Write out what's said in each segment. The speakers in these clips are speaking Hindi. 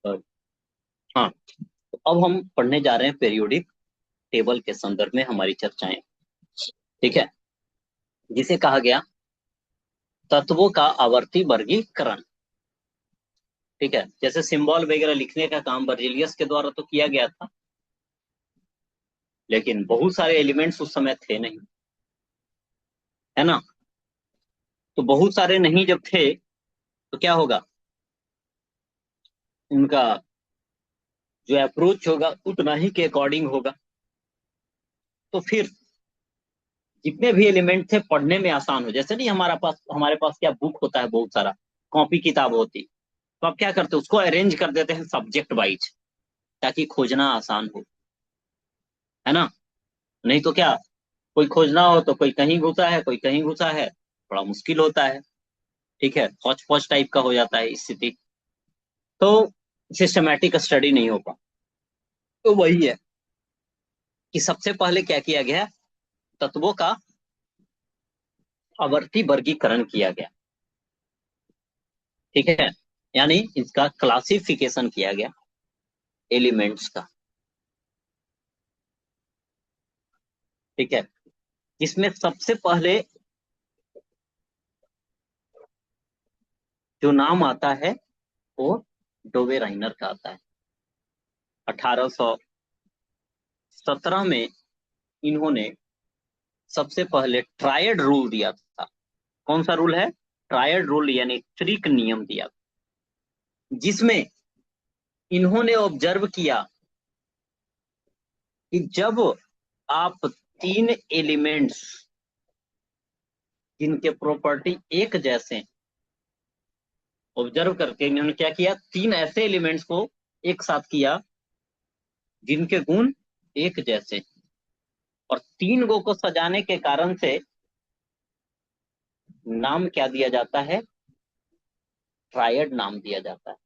हाँ, तो अब हम पढ़ने जा रहे हैं पीरियोडिक टेबल के संदर्भ में हमारी चर्चाएं। ठीक है, जिसे कहा गया तत्वों का आवर्ती वर्गीकरण। ठीक है, जैसे सिंबल वगैरह लिखने का काम बर्जीलियस के द्वारा तो किया गया था, लेकिन बहुत सारे एलिमेंट्स उस समय थे नहीं, है ना। तो बहुत सारे नहीं जब थे तो क्या होगा, उनका जो अप्रोच होगा उतना ही के अकॉर्डिंग होगा। तो फिर जितने भी एलिमेंट थे पढ़ने में आसान हो, जैसे नहीं हमारे पास क्या बुक होता है, बहुत सारा कॉपी किताब होती, तो आप क्या करते हो, उसको अरेंज कर देते हैं सब्जेक्ट वाइज, ताकि खोजना आसान हो, है ना। नहीं तो क्या, कोई खोजना हो तो कोई कहीं घुसा है, कोई कहीं घुसा है, बड़ा मुश्किल होता है। ठीक है, हौच पौच टाइप का हो जाता है स्थिति, तो सिस्टमेटिक स्टडी नहीं हो पा। तो वही है कि सबसे पहले क्या किया गया, तत्वों का आवर्ती वर्गीकरण किया गया। ठीक है, यानी इसका क्लासिफिकेशन किया गया एलिमेंट्स का। ठीक है, जिसमें सबसे पहले जो नाम आता है वो डोवे राइनर का आता है। 1817 में इन्होंने सबसे पहले ट्रायड रूल दिया था। कौन सा रूल है, ट्रायड रूल, यानी त्रिक नियम दिया, जिसमें इन्होंने ऑब्जर्व किया कि जब आप तीन एलिमेंट्स जिनके प्रॉपर्टी एक जैसे, ऑब्जर्व करके इन्होंने क्या किया, तीन ऐसे एलिमेंट्स को एक साथ किया जिनके गुण एक जैसे, और तीन गो को सजाने के कारण से नाम क्या दिया जाता है, ट्रायड नाम दिया जाता है।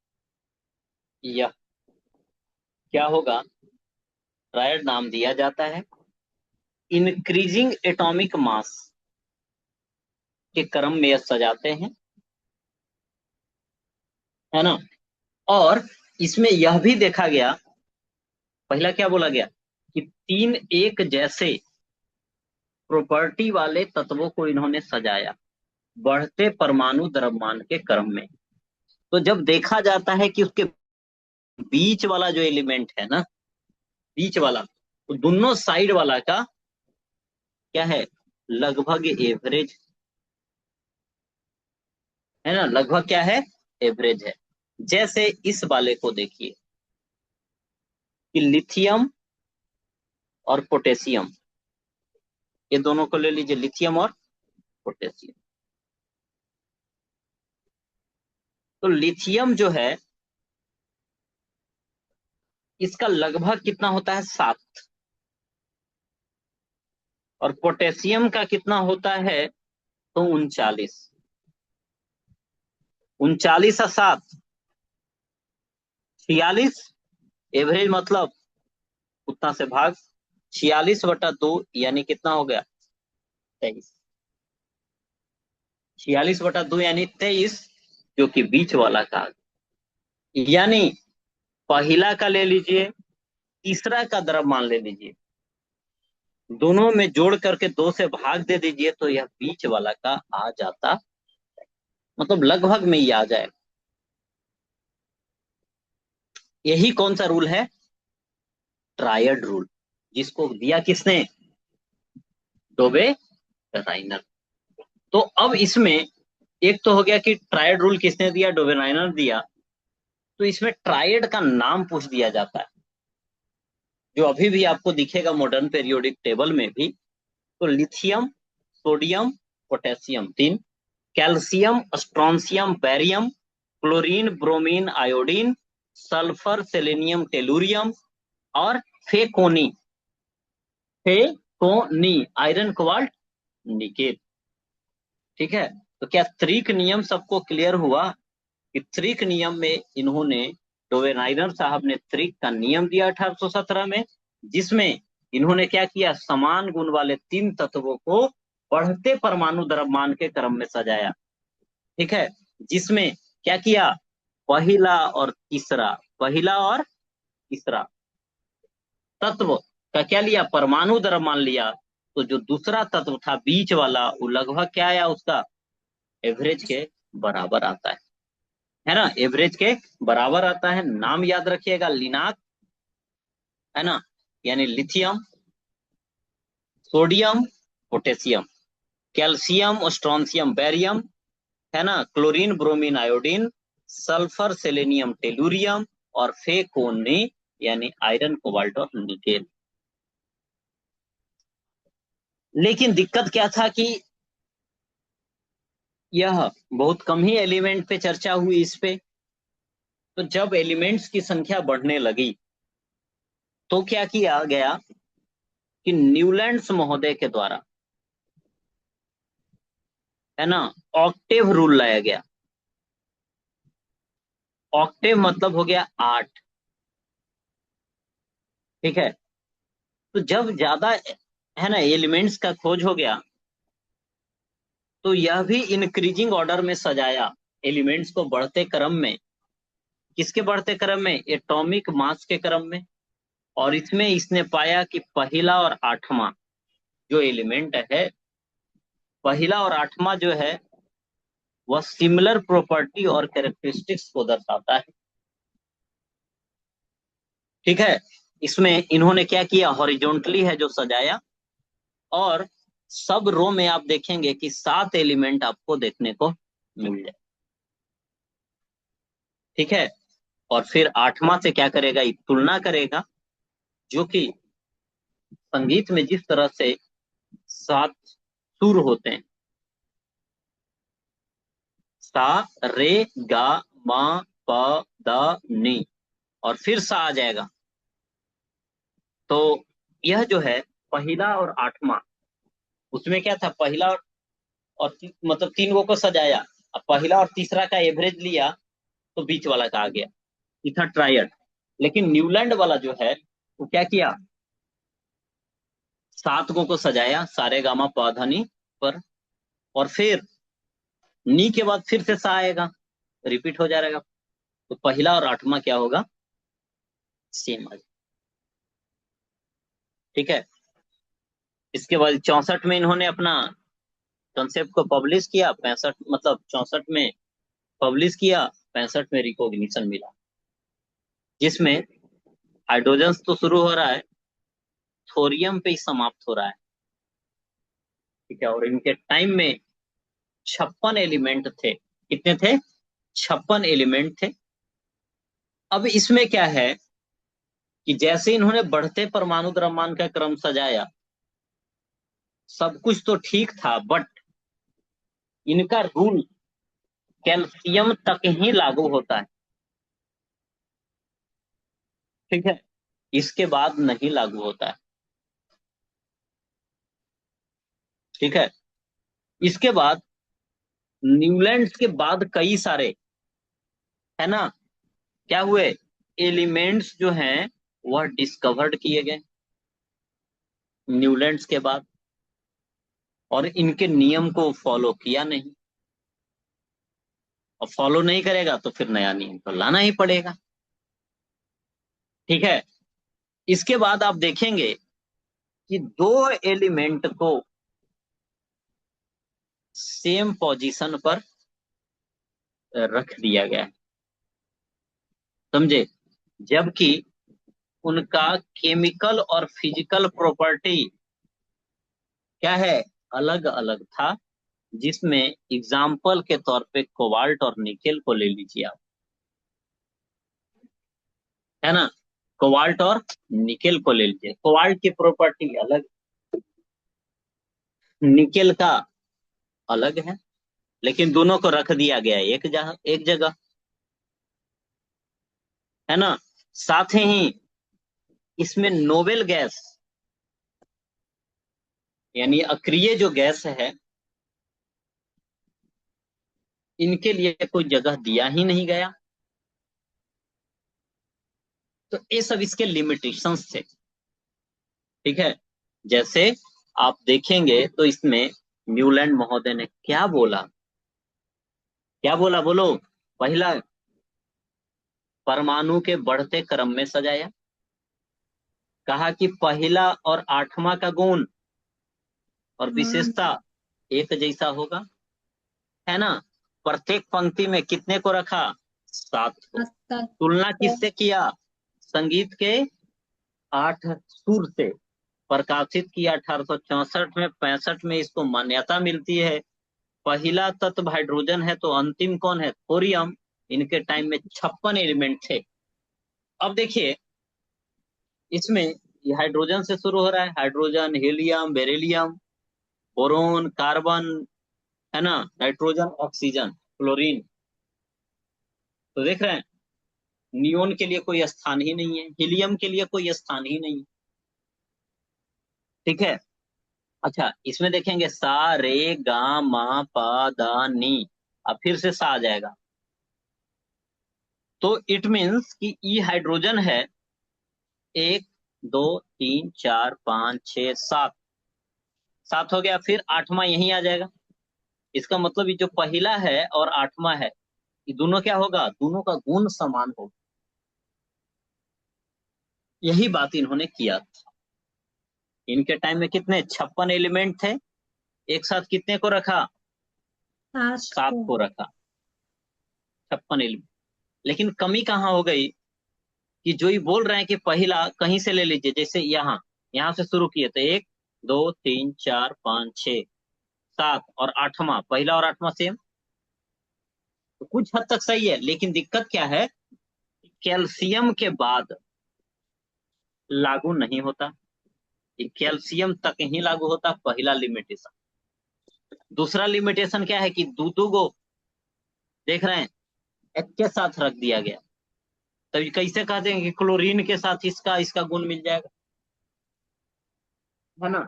यह क्या होगा, ट्रायड नाम दिया जाता है इंक्रीजिंग एटॉमिक मास के क्रम में यह सजाते हैं, है ना। और इसमें यह भी देखा गया, पहला क्या बोला गया कि तीन एक जैसे प्रॉपर्टी वाले तत्वों को इन्होंने सजाया बढ़ते परमाणु द्रव्यमान के क्रम में। तो जब देखा जाता है कि उसके बीच वाला जो एलिमेंट है ना, बीच वाला, तो दोनों साइड वाला का क्या है, लगभग एवरेज, है ना, लगभग क्या है, एवरेज है। जैसे इस वाले को देखिए कि लिथियम और पोटेशियम, ये दोनों को ले लीजिए, लिथियम और पोटेशियम। तो लिथियम जो है इसका लगभग कितना होता है, 7, और पोटेशियम का कितना होता है, तो 39। 39 और 7, 46, एवरेज मतलब उतना से भाग 46/2, यानी कितना हो गया, 23। 46/2 यानी 23, जो कि बीच वाला का, यानी पहला का ले लीजिए, तीसरा का द्रव्यमान ले लीजिए, दोनों में जोड़ करके 2 से भाग दे दीजिए, तो यह बीच वाला का आ जाता, मतलब लगभग में ही आ जाए। यही कौन सा रूल है, ट्रायड रूल, जिसको दिया किसने, डोबे राइनर। तो अब इसमें एक तो हो गया कि ट्रायड रूल किसने दिया, डोबे राइनर दिया। तो इसमें ट्रायड का नाम पूछ दिया जाता है, जो अभी भी आपको दिखेगा मॉडर्न पीरियोडिक टेबल में भी। तो lithium, sodium, potassium 3, calcium, strontium, barium, chlorine, bromine, iodine, sulphur, selenium, tellurium, और फेकोनी, फेकोनी, आयरन, कोबाल्ट, निकेल। ठीक है, तो क्या त्रिक नियम सबको क्लियर हुआ, कि त्रिक नियम में इन्होंने, डोवेनाइनर साहब ने त्रिक का नियम दिया 1817 में, जिसमें इन्होंने क्या किया, समान गुण वाले तीन तत्वों को बढ़ते परमाणु द्रव्यमान के क्रम में सजाया। ठीक है, जिसमें क्या किया, पहला और तीसरा, पहला और तीसरा तत्व का क्या लिया, परमाणु द्रव्य मान लिया, तो जो दूसरा तत्व था बीच वाला वो लगभग क्या आया, उसका एवरेज के बराबर आता है ना, एवरेज के बराबर आता है। नाम याद रखिएगा, लिनाक, है ना, यानी lithium, sodium, potassium, calcium, strontium, barium, है ना, chlorine, bromine, iodine, sulphur, selenium, tellurium, और फेकोनी यानी आयरन, कोबाल्ट और निकेल। लेकिन दिक्कत क्या था कि यह बहुत कम ही एलिमेंट पे चर्चा हुई इस पे। तो जब एलिमेंट्स की संख्या बढ़ने लगी तो क्या किया गया कि न्यूलैंड्स महोदय के द्वारा, है ना, ऑक्टेव रूल लाया गया। ऑक्टेव मतलब हो गया 8, ठीक है। तो जब ज्यादा, है ना, एलिमेंट्स का खोज हो गया तो यह भी इंक्रीजिंग ऑर्डर में सजाया, एलिमेंट्स को बढ़ते क्रम में। किसके बढ़ते क्रम में, एटॉमिक मास के क्रम में। और इसमें इसने पाया कि पहला और आठवां जो एलिमेंट है, पहला और आठवां जो है वह सिमिलर प्रॉपर्टी और कैरेक्टरिस्टिक्स को दर्शाता है, ठीक है। इसमें इन्होंने क्या किया, हॉरिजॉन्टली है जो सजाया, और सब रो में आप देखेंगे कि 7 एलिमेंट आपको देखने को मिल जाए, ठीक है। और फिर आठवां से क्या करेगा, एक तुलना करेगा, जो कि संगीत में जिस तरह से 7 सुर होते हैं, सा, रे, गा, मा, प, द, नी, और फिर सा आ जाएगा। तो यह जो है पहला और आठवां, उसमें क्या था, पहला और मतलब तीन गो को सजाया, अब पहला और तीसरा का एवरेज लिया तो बीच वाला का आ गया, ये था ट्रायड। लेकिन न्यूलैंड वाला जो है वो क्या किया, 7 गो को सजाया सारे गामा पौधानी पर, और फिर नी के बाद फिर से सा आएगा, रिपीट हो जाएगा। तो पहला और आठवां क्या होगा, सेम आ जाएगा, ठीक है। इसके बाद 64 में इन्होंने अपना कॉन्सेप्ट को पब्लिश किया, 65 मतलब 64 में पब्लिश किया, 65 में रिकॉग्निशन मिला, जिसमें हाइड्रोजन तो शुरू हो रहा है, थोरियम पे ही समाप्त हो रहा है, ठीक है। और इनके टाइम में 56 एलिमेंट थे, कितने थे, 56 एलिमेंट थे। अब इसमें क्या है कि जैसे इन्होंने बढ़ते परमाणु द्रव्यमान का क्रम सजाया, सब कुछ तो ठीक था, बट इनका रूल कैल्शियम तक ही लागू होता है, ठीक है, इसके बाद नहीं लागू होता है, ठीक है। इसके बाद न्यूलैंड्स के बाद कई सारे, है ना, क्या हुए, एलिमेंट्स जो हैं वह डिस्कवर्ड किए गए न्यूलैंड्स के बाद, और इनके नियम को फॉलो किया नहीं। और फॉलो नहीं करेगा तो फिर नया नियम तो लाना ही पड़ेगा, ठीक है। इसके बाद आप देखेंगे कि दो एलिमेंट को सेम पोजीशन पर रख दिया गया है, समझे, जबकि उनका केमिकल और फिजिकल प्रॉपर्टी क्या है, अलग अलग था। जिसमें एग्जाम्पल के तौर पे कोबाल्ट और निकेल को ले लीजिए आप, है ना, कोबाल्ट और निकेल को ले लीजिए। कोबाल्ट की प्रॉपर्टी अलग, निकेल का अलग है, लेकिन दोनों को रख दिया गया है एक जगह, है ना। साथ ही इसमें नोबेल गैस यानी अक्रिय जो गैस है, इनके लिए कोई जगह दिया ही नहीं गया। तो ये सब इसके लिमिटेशंस थे, ठीक है। जैसे आप देखेंगे तो इसमें न्यूलैंड महोदय ने क्या बोला, क्या बोला बोलो, पहला परमाणु के बढ़ते क्रम में सजाया। कहा कि पहला और आठवां का गुण और विशेषता एक जैसा होगा, है ना। प्रत्येक पंक्ति में कितने को रखा? 7 को। तुलना किससे किया? संगीत के 8 सुर से। प्रकाशित किया 1864 में। 65 में इसको मान्यता मिलती है। पहला तत्व हाइड्रोजन है, तो अंतिम कौन है? थोरियम। इनके टाइम में 56 एलिमेंट थे। अब देखिए इसमें ये हाइड्रोजन से शुरू हो रहा है। Hydrogen, helium, beryllium, boron, carbon, है ना, नाइट्रोजन, ऑक्सीजन, क्लोरीन। तो देख रहे हैं नियोन के लिए कोई स्थान ही नहीं है, हीलियम के लिए कोई स्थान ही नहीं। ठीक है। अच्छा, इसमें देखेंगे सा रे गा मा पा दा नी। अब फिर से सा आ जाएगा, तो इट मीन्स कि ई हाइड्रोजन है। 1 2 3 4 5 6 7, 7 हो गया। फिर आठवां यहीं आ जाएगा। इसका मतलब ये जो पहला है और आठवां है, ये दोनों क्या होगा? दोनों का गुण समान होगा। यही बात इन्होंने किया। इनके टाइम में कितने? 56 एलिमेंट थे। एक साथ कितने को रखा? 7 को रखा। 56 एलिमेंट। लेकिन कमी कहाँ हो गई कि जो ये बोल रहे हैं कि पहला कहीं से ले लीजिए, जैसे यहाँ यहाँ से शुरू किए थे 1 2 3 4 5 6 7 और आठवां, पहला और आठवां सेम। तो कुछ हद तक सही है, लेकिन दिक्कत क्या है? कैल्शियम के बाद लागू नहीं होता। ये कैल्शियम तक ही लागू होता, पहला लिमिटेशन। दूसरा लिमिटेशन क्या है कि दो गो, देख रहे हैं, एक के साथ रख दिया गया। तब कैसे कहते हैं कि क्लोरीन के साथ इसका इसका गुण मिल जाएगा, है ना।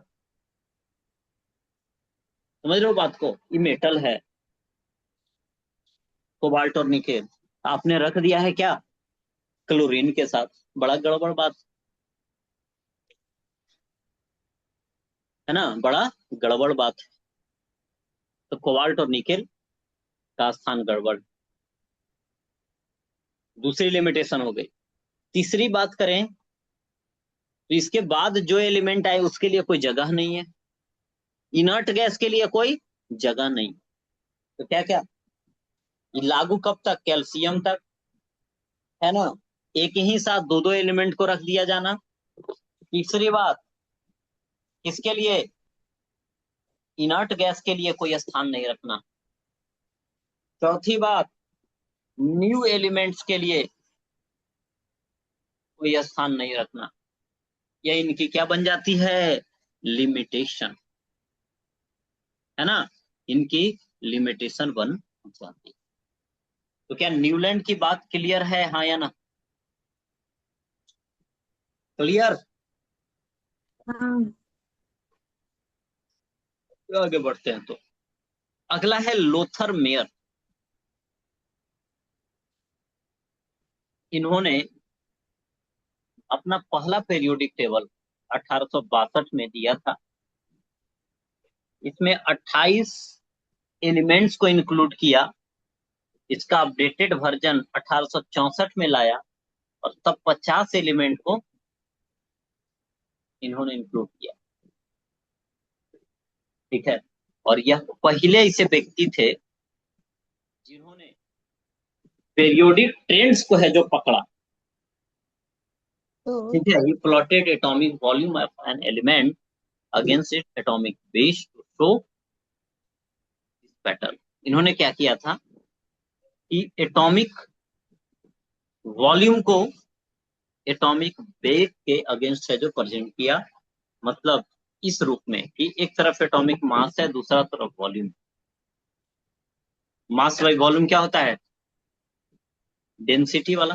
समझ रहे हो बात को? ये मेटल है, कोबाल्ट और निकेल। आपने रख दिया है क्या? क्लोरीन के साथ। बड़ा गड़बड़ बात है ना, बड़ा गड़बड़ बात है। तो कोबाल्ट और निकेल का स्थान गड़बड़। दूसरी लिमिटेशन हो गई। तीसरी बात करें तो इसके बाद जो एलिमेंट आए उसके लिए कोई जगह नहीं है। इनर्ट गैस के लिए कोई जगह नहीं। तो क्या क्या ये लागू कब तक? कैल्शियम तक, है ना। एक ही साथ दो दो एलिमेंट को रख दिया जाना। तीसरी बात, किसके लिए? इनर्ट गैस के लिए कोई स्थान नहीं रखना। चौथी बात, न्यू एलिमेंट्स के लिए कोई स्थान नहीं रखना। यह इनकी क्या बन जाती है? लिमिटेशन, है ना। इनकी लिमिटेशन बन जाती है। तो क्या न्यूलैंड की बात क्लियर है? हाँ या ना? क्लियर? हाँ। आगे बढ़ते हैं। तो अगला है लोथर मेयर। इन्होंने अपना पहला पीरियोडिक टेबल 1862 में दिया था। इसमें 28 एलिमेंट्स को इंक्लूड किया। इसका अपडेटेड वर्जन 1864 में लाया और तब 50 एलिमेंट को इन्होंने इंक्लूड किया। ठीक है। और यह पहले ऐसे व्यक्ति थे जिन्होंने पीरियोडिक ट्रेंड्स को है जो पकड़ा। ठीक है। He plotted atomic volume of an element against it atomic base to show this pattern. इन्होंने क्या किया था कि एटॉमिक वॉल्यूम को एटॉमिक वेट के अगेंस्ट है जो प्रेजेंट किया। मतलब इस रूप में कि एक तरफ एटॉमिक मास है, दूसरा तरफ वॉल्यूम। मास बाई वॉल्यूम क्या होता है? डेंसिटी वाला।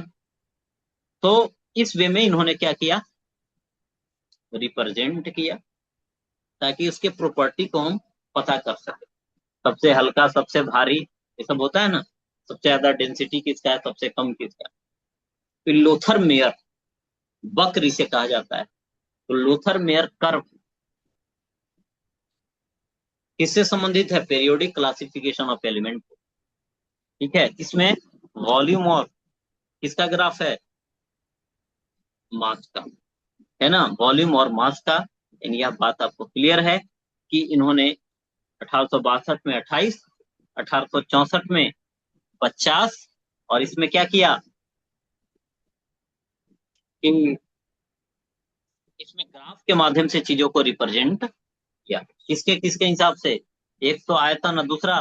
तो इस वे में इन्होंने क्या किया? रिप्रेजेंट किया, ताकि उसके प्रॉपर्टी को हम पता कर सके। सबसे हल्का, सबसे भारी, ये सब होता है ना। सबसे ज्यादा डेंसिटी किसका है, सबसे कम किसका है। तो लोथर मेयर वक्र इसे कहा जाता है। तो लोथर मेयर कर्व किससे संबंधित है? Periodic classification of element. ठीक है। इसमें वॉल्यूम और किसका ग्राफ है? मास का, है ना, वॉल्यूम और मास का। यानी यह बात आपको क्लियर है कि इन्होंने 1862 में 28, 1864 में 50, और इसमें क्या किया कि इसमें ग्राफ के माध्यम से चीजों को रिप्रेजेंट किया। किसके किसके हिसाब से? एक तो आयतन और दूसरा,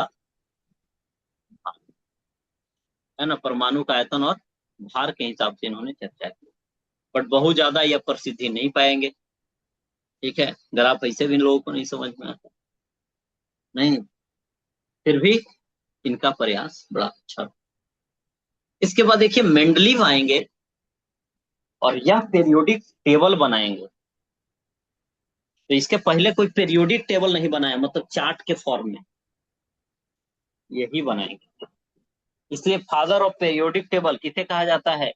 है ना, परमाणु का आयतन और भार के हिसाब से इन्होंने चर्चा की। बट बहुत ज्यादा यह प्रसिद्धि नहीं पाएंगे। ठीक है, ग्राफ ऐसे भी लोगों को नहीं समझ में आता, नहीं, फिर भी इनका प्रयास बड़ा अच्छा। इसके बाद देखिए मेंडलीव आएंगे और यह पीरियोडिक टेबल बनाएंगे। तो इसके पहले कोई पीरियोडिक टेबल नहीं बनाया, मतलब चार्ट के फॉर्म में, यही बनाएंगे। इसलिए फादर ऑफ पीरियोडिक टेबल किसे कहा जाता है?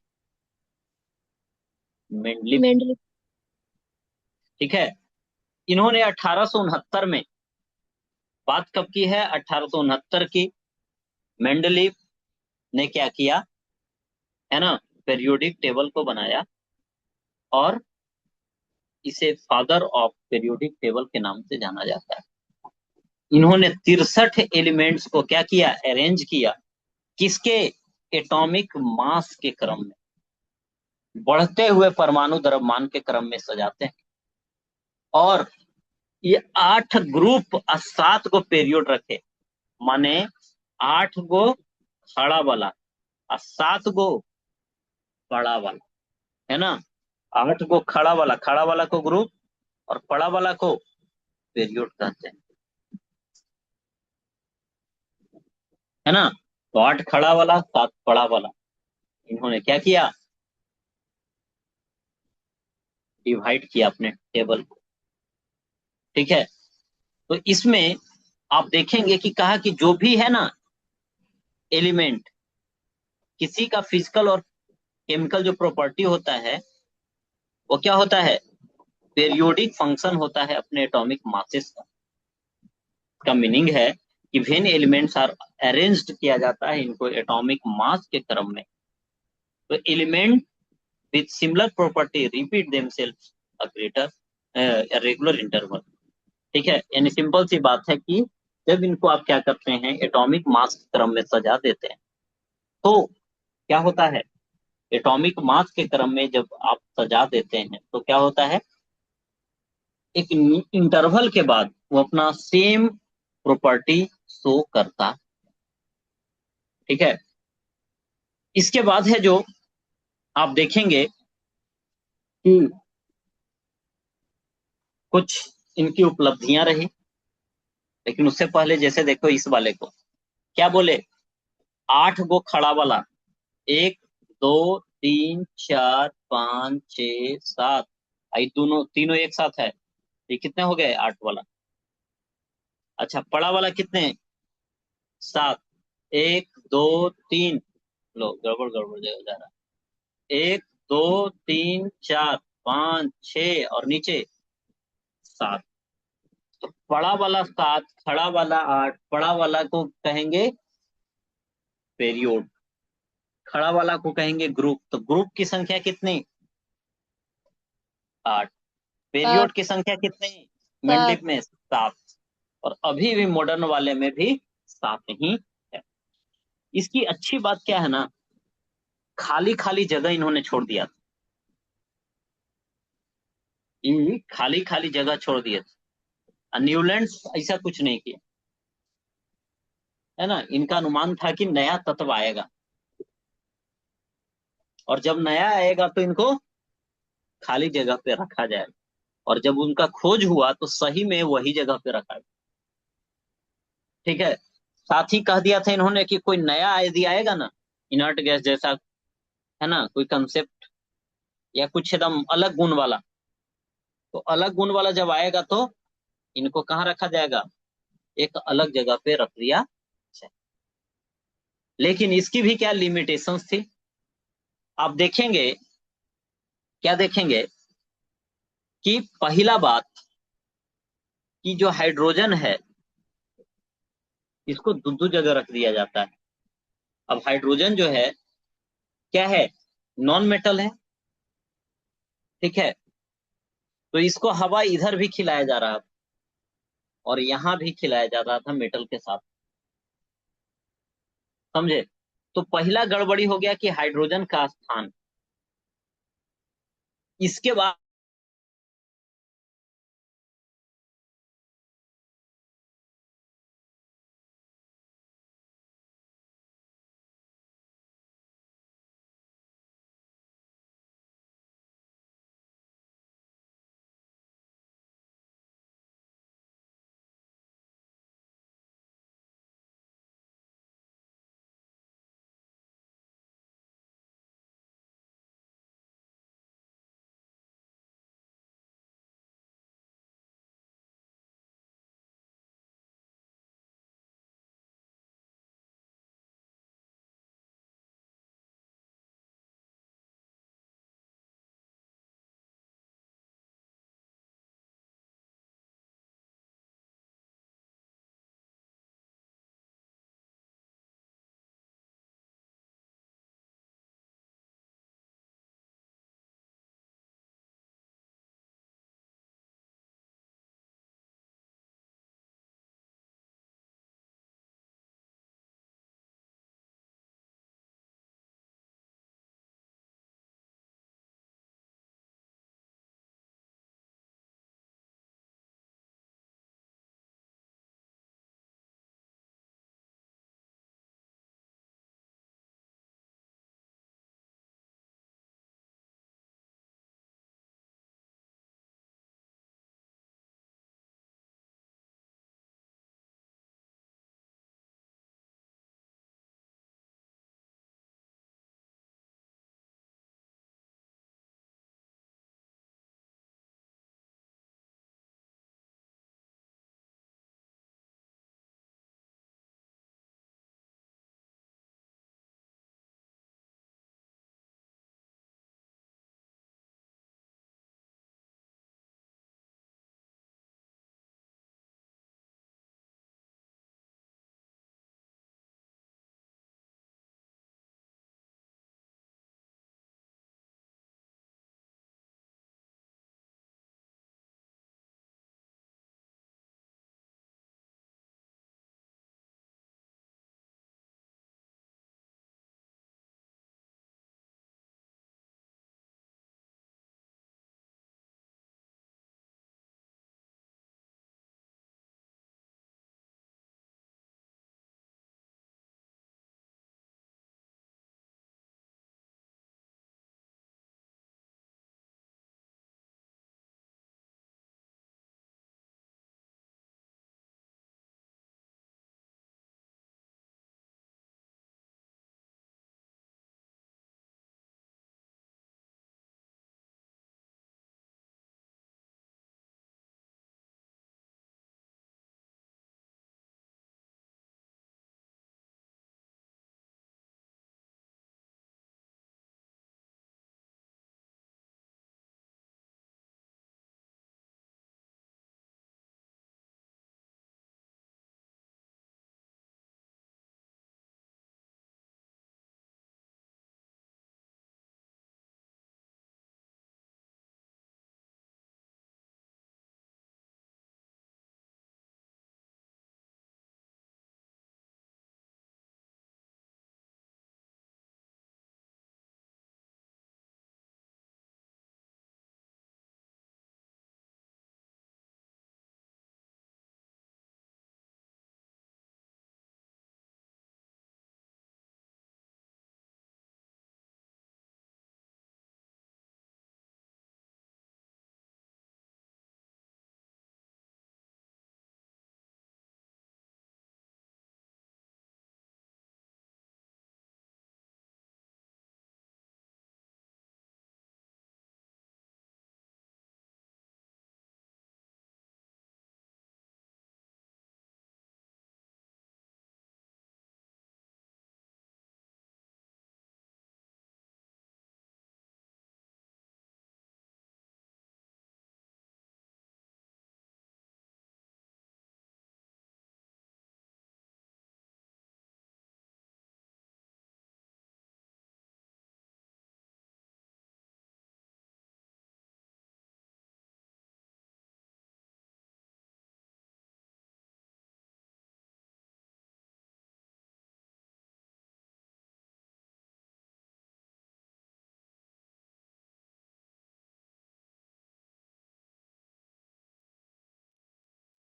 मेंडलीव। मेंडल। ठीक है, इन्होंने 1869 में, बात कब की है? 1869 की। मेंडलीव ने क्या किया, है ना, पीरियोडिक टेबल को बनाया और इसे फादर ऑफ पीरियोडिक टेबल के नाम से जाना जाता है। इन्होंने 63 एलिमेंट्स को क्या किया? अरेंज किया। किसके? एटॉमिक मास के क्रम में, बढ़ते हुए परमाणु द्रव्यमान के क्रम में सजाते हैं। और ये 8 ग्रुप और 7 को पीरियड रखे, माने 8 गो खड़ा वाला और 7 गो पड़ा वाला, है ना। 8 गो खड़ा वाला को ग्रुप और पड़ा वाला को पीरियड कहते हैं, है ना। तो 8 खड़ा वाला 7 पड़ा वाला, इन्होंने क्या किया? डिवाइड किया अपने टेबल को। ठीक है, तो इसमें आप देखेंगे कि कहा कि जो भी है ना एलिमेंट, किसी का फिजिकल और केमिकल जो प्रॉपर्टी होता है वो क्या होता है? पीरियोडिक फंक्शन होता है अपने एटॉमिक मासेस का। इसका मीनिंग है कि वेन एलिमेंट्स आर अरेंज्ड किया जाता है इनको एटॉमिक मास के क्रम में, तो element with similar property repeat themselves a greater regular interval. ठीक है, यानी सिंपल सी बात है कि जब इनको आप क्या करते हैं, एटॉमिक मास के क्रम में सजा देते हैं, तो क्या होता है? एटॉमिक मास के क्रम में जब आप सजा देते हैं तो क्या होता है? एक इंटरवल के बाद वो अपना सेम प्रॉपर्टी शो करता। ठीक है, इसके बाद है जो आप देखेंगे कि कुछ इनकी उपलब्धियां रही, लेकिन उससे पहले जैसे देखो इस वाले को क्या बोले? 8 गो खड़ा वाला, 1 2 3 4 5 6 7, आई दोनों तीनों एक साथ है, ये कितने हो गए? 8 वाला। अच्छा, पड़ा वाला कितने? 7, 1 2 3, लो गड़बड़ गड़बड़ जगह जा रहा है। 1 2 3 4 5 6 और नीचे 7। तो पड़ा वाला 7, खड़ा वाला 8, पड़ा वाला को कहेंगे पेरियोड, खड़ा वाला को कहेंगे ग्रुप। तो ग्रुप की संख्या कितनी? 8। सात। पेरियोड की संख्या कितनी? सात। मेंडलिव में 7। और अभी भी मॉडर्न वाले में भी 7 ही है। इसकी अच्छी बात क्या है ना, खाली खाली जगह इन्होंने छोड़ दिया था। ये खाली खाली जगह छोड़ दिए थे। न्यूलैंड्स ऐसा कुछ नहीं किया, है ना। इनका अनुमान था कि नया तत्व आएगा, और जब नया आएगा तो इनको खाली जगह पे रखा जाएगा, और जब उनका खोज हुआ तो सही में वही जगह पे रखा गया। ठीक है, साथ ही कह दिया था इन्होंने कि कोई नया आइडिया आएगा ना, इनर्ट गैस जैसा, है ना, कोई कंसेप्ट या कुछ एकदम अलग गुण वाला, तो अलग गुण वाला जब आएगा तो इनको कहाँ रखा जाएगा? एक अलग जगह पे रख दिया जाए। लेकिन इसकी भी क्या लिमिटेशंस थी? आप देखेंगे, क्या देखेंगे कि पहला बात कि जो हाइड्रोजन है इसको दो दो जगह रख दिया जाता है। अब हाइड्रोजन जो है क्या है, नॉन मेटल है। ठीक है, तो इसको हवा इधर भी खिलाया जा रहा था और यहां भी खिलाया जा रहा था मेटल के साथ। समझे? तो पहला गड़बड़ी हो गया कि हाइड्रोजन का स्थान। इसके बाद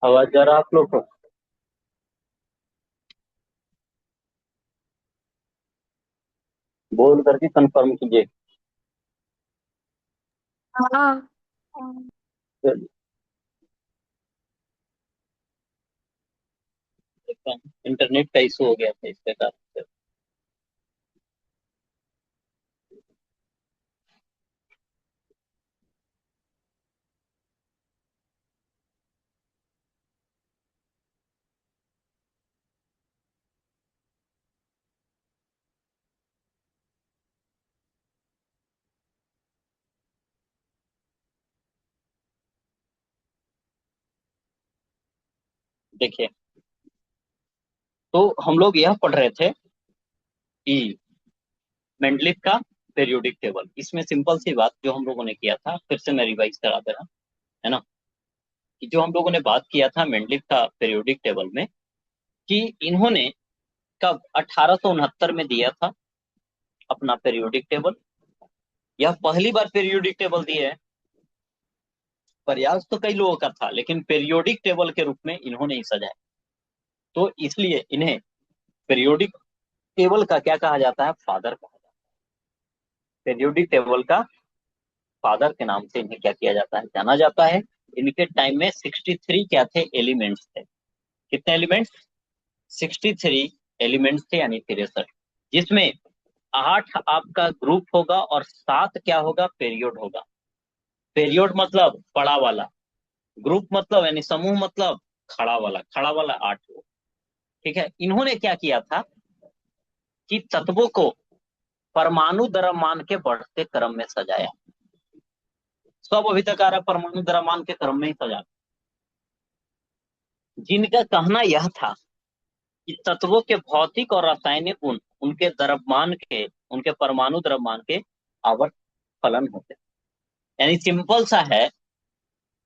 आवाज जा रहा आप लोग को? बोल करके कंफर्म कीजिए। हाँ। चलिए, इंटरनेट का इशू हो गया था इसके कारण से। देखिए, तो हम लोग यह पढ़ रहे थे कि मेंडलीव का पीरियोडिक टेबल। इसमें सिंपल सी बात जो हम लोगों ने किया था, फिर से मैं रिवाइज करा दे रहा, है ना, कि जो हम लोगों ने बात किया था मेंडलीव का पीरियोडिक टेबल में, कि इन्होंने कब 1869 में दिया था अपना पीरियोडिक टेबल। यह पहली बार पीरियोडिक टेबल दिए है। प्रयास तो कई लोगों का था, लेकिन पीरियोडिक टेबल के रूप में इन्होंने ही सजाया। तो इसलिए इन्हें पीरियोडिक टेबल का क्या कहा जाता है? फादर कहा जाता है। पीरियोडिक टेबल का फादर के नाम से इन्हें क्या किया जाता है? जाना जाता है। इनके टाइम में 63 क्या थे? एलिमेंट्स थे। कितने एलिमेंट्स? 63 एलिमेंट्स थे, यानी 63, जिसमें 8 आपका ग्रुप होगा और 7 क्या होगा? पीरियड होगा। पीरियड मतलब पड़ा वाला, ग्रुप मतलब यानी समूह मतलब खड़ा वाला, खड़ा वाला 8 लोग। ठीक है, इन्होंने क्या किया था कि तत्वों को परमाणु द्रव्यमान के बढ़ते क्रम में सजाया। सब अभी तक आ रहा है परमाणु द्रव्यमान के क्रम में ही सजा। जिनका कहना यह था कि तत्वों के भौतिक और रासायनिक गुण उनके द्रव्यमान के, उनके परमाणु द्रव्यमान के आवर्त फलन होते हैं। यानी सिंपल सा है,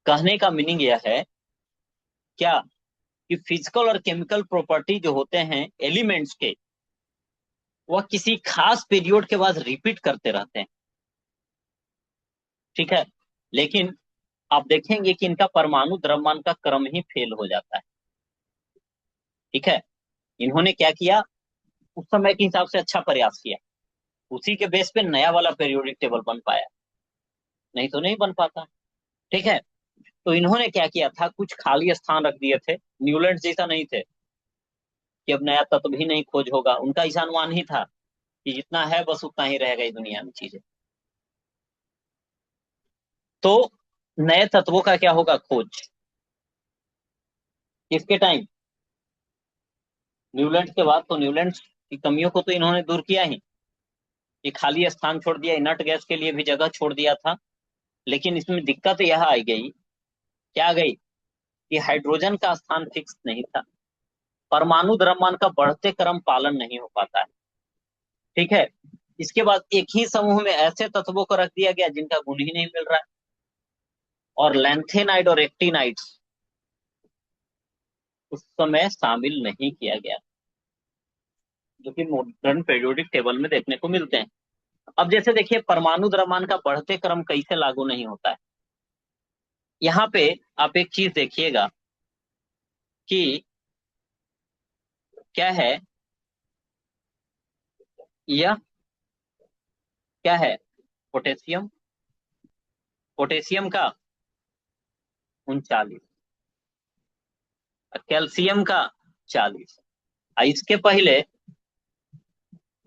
कहने का मीनिंग यह है क्या, कि फिजिकल और केमिकल प्रॉपर्टी जो होते हैं एलिमेंट्स के, वह किसी खास पीरियड के बाद रिपीट करते रहते हैं। ठीक है, लेकिन आप देखेंगे कि इनका परमाणु द्रव्यमान का क्रम ही फेल हो जाता है। ठीक है, इन्होंने क्या किया, उस समय के हिसाब से अच्छा प्रयास किया, उसी के बेस पे नया वाला पीरियोडिक टेबल बन पाया, नहीं तो नहीं बन पाता। ठीक है, तो इन्होंने क्या किया था, कुछ खाली स्थान रख दिए थे। न्यूलैंड जैसा नहीं थे कि अब नया तत्व भी नहीं खोज होगा। उनका ऐसा अनुमान ही था कि जितना है बस उतना ही रहेगा इस दुनिया में चीजें। तो नए तत्वों का क्या होगा? खोज। किसके टाइम? न्यूलैंड के बाद। तो न्यूलैंड की कमियों को तो इन्होंने दूर किया ही, ये खाली स्थान छोड़ दिया, इनर्ट गैस के लिए भी जगह छोड़ दिया था। लेकिन इसमें दिक्कत यह आई गई, क्या आ गई, कि हाइड्रोजन का स्थान फिक्स नहीं था, परमाणु द्रव्यमान का बढ़ते क्रम पालन नहीं हो पाता है। ठीक है, इसके बाद एक ही समूह में ऐसे तत्वों को रख दिया गया जिनका गुण ही नहीं मिल रहा है, और लैंथेनाइड और एक्टिनाइड्स उस समय शामिल नहीं किया गया, जो कि मॉडर्न पीरियोडिक टेबल में देखने को मिलते हैं। अब जैसे देखिए, परमाणु द्रव्यमान का बढ़ते क्रम कैसे लागू नहीं होता है। यहाँ पे आप एक चीज देखिएगा कि क्या है, यह क्या है? पोटेशियम, पोटेशियम का 39, कैल्शियम का 40, इसके पहले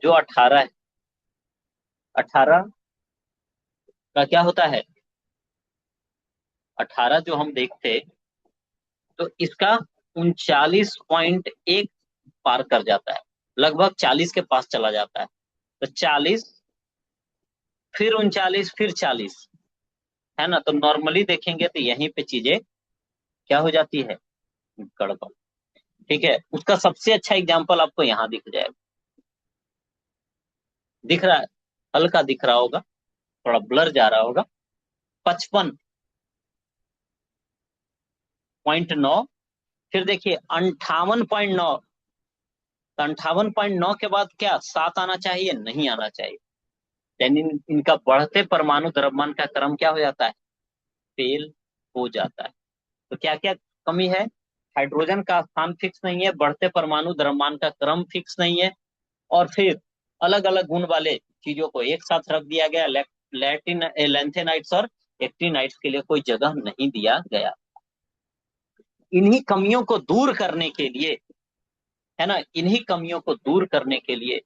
जो 18 है, 18 का क्या होता है? 18 जो हम देखते, तो इसका 39.1 पार कर जाता है, लगभग 40 के पास चला जाता है। तो 40, फिर 39, फिर 40, है ना। तो नॉर्मली देखेंगे तो यहीं पे चीजें क्या हो जाती है? गड़बड़। ठीक है, उसका सबसे अच्छा एग्जाम्पल आपको यहाँ दिख जाएगा। दिख रहा है? हल्का दिख रहा होगा, थोड़ा ब्लर जा रहा होगा। 55.9, फिर देखिए 58.9। तो 58.9 के बाद क्या 7 आना चाहिए? नहीं आना चाहिए। यानी इनका बढ़ते परमाणु द्रव्यमान का क्रम क्या हो जाता है? फेल हो जाता है। तो क्या क्या कमी है? हाइड्रोजन का स्थान फिक्स नहीं है, बढ़ते परमाणु द्रव्यमान का क्रम फिक्स नहीं है, और फिर अलग अलग गुण वाले चीजों को एक साथ रख दिया गया। लैंथेनाइट्स और एक्टिनाइट्स के लिए कोई जगह नहीं दिया गया। इन्हीं कमियों को दूर करने के लिए, है ना, इन्हीं कमियों को दूर करने के लिए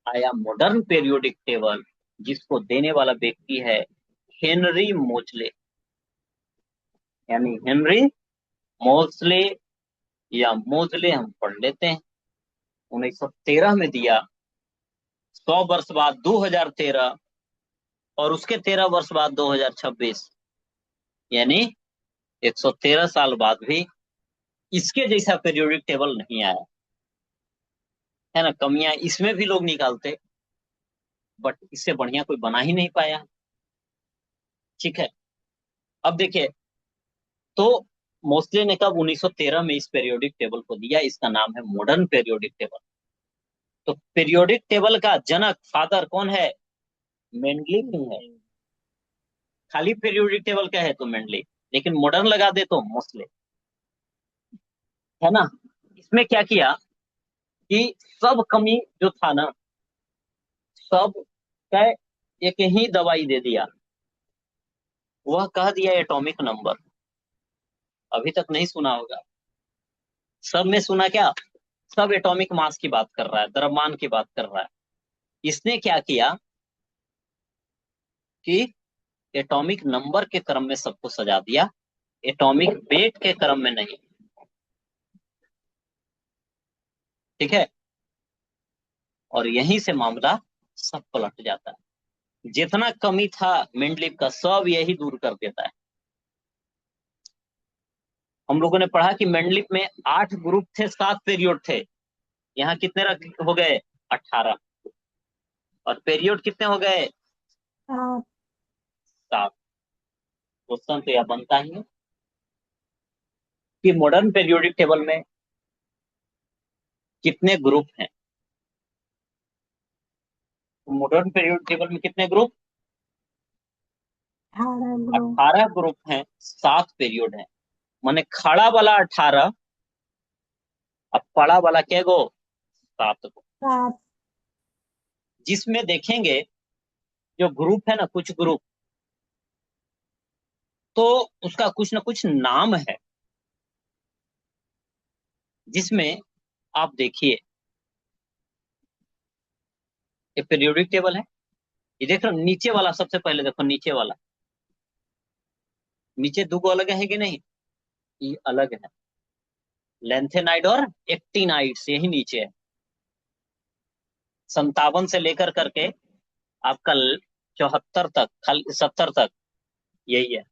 आया मॉडर्न पीरियोडिक टेबल, जिसको देने वाला व्यक्ति है हेनरी मोजले, यानी हेनरी मोजले या मोजले हम पढ़ लेते हैं। 1913 में दिया, 100 वर्ष बाद 2013, और उसके 13 वर्ष बाद 2026, यानी 113 साल बाद भी इसके जैसा पीरियोडिक टेबल नहीं आया, है ना। कमियां इसमें भी लोग निकालते, बट इससे बढ़िया कोई बना ही नहीं पाया। ठीक है, अब देखिए, तो मोस्टली ने कब 1913 में इस पीरियोडिक टेबल को दिया, इसका नाम है मॉडर्न पीरियोडिक टेबल। तो पीरियोडिक टेबल का जनक, फादर कौन है? मेंडलिफ ही है। खाली पीरियोडिक टेबल का है तो मेंडलिफ, लेकिन मॉडर्न लगा दे तो मोस्टली, है ना। इसमें क्या किया कि सब कमी जो था ना, सब का एक ही दवाई दे दिया, वह कह दिया एटॉमिक नंबर। अभी तक नहीं सुना होगा, सब में सुना क्या? सब एटॉमिक मास की बात कर रहा है, द्रव्यमान की बात कर रहा है। इसने क्या किया कि एटॉमिक नंबर के क्रम में सबको सजा दिया, एटॉमिक वेट के क्रम में नहीं। ठीक है, और यहीं से मामला सब पलट जाता है। जितना कमी था मेंडलीव का, सब यही दूर कर देता है। हम लोगों ने पढ़ा कि मेंडलीव में 8 ग्रुप थे, 7 पीरियड थे। यहाँ कितने हो गए? 18। और पीरियड कितने हो गए? हाँ 7। क्वेश्चन तो यह बनता ही है कि मॉडर्न पीरियोडिक टेबल में कितने ग्रुप हैं। तो मॉडर्न पीरियोडिक टेबल में कितने ग्रुप? 18 ग्रुप। 18 ग्रुप हैं, 7 पीरियड हैं। माने खड़ा वाला 18, अब पड़ा वाला क्या गो? 7 गो। 7। जिसमें देखेंगे जो ग्रुप है ना, कुछ ग्रुप तो उसका कुछ ना कुछ नाम है। जिसमें आप देखिए, ये पीरियोडिक टेबल है, ये देख रहे हो नीचे वाला, सबसे पहले देखो नीचे वाला, नीचे दो गो अलग है कि नहीं? ये अलग है, लेंथेनाइड और एक्टिनाइड्स, यही नीचे है। 57 से लेकर करके आपका 74 तक, खाली 70 तक यही है,